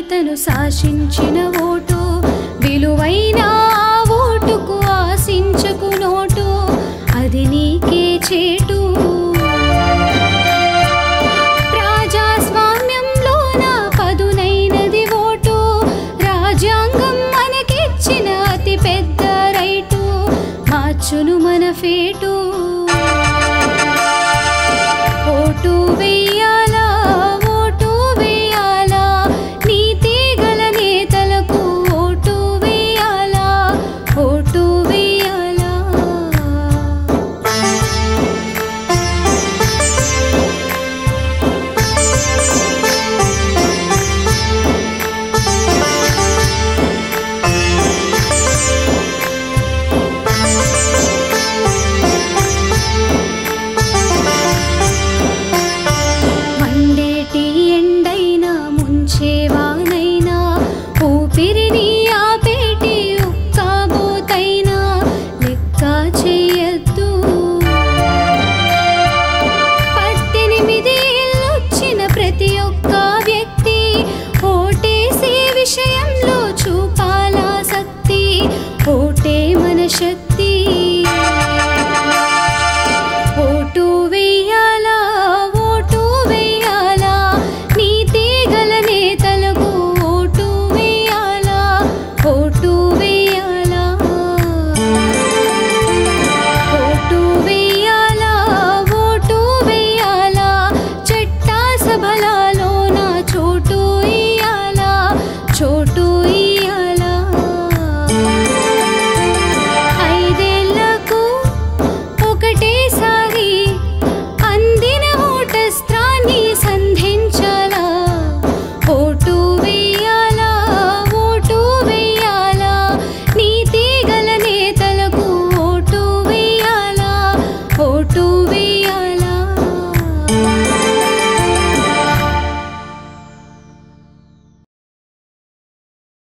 నేతను శాసించిన ఓటు విలువైన ఓటుకు ఆశించకు నోటు అది నీకే చేటు ప్రజాస్వామ్యంలోన పదునైనది ఓటు రాజ్యాంగం మనకిచ్చిన అతి పెద్ద రైటు మార్చును మన ఫేటు ఓటు వెయ్యాలా ఓటు వెయ్యాలా నీతి గల నేతలకు ఓటు వెయ్యాలా ఓటు వెయ్యాలా మండేటి ఎండైనా ముంచేవానైనా ఊపిరిని ఆపేటి ఉక్కాబోతైనా లెక్క చెయ్యొద్దు 18 ఏళ్ళొచ్చిన ప్రతి ఒక్క వ్యక్తి ఓటేసే విషయంలో చూపాలాసక్తి ఓటే మన శక్తి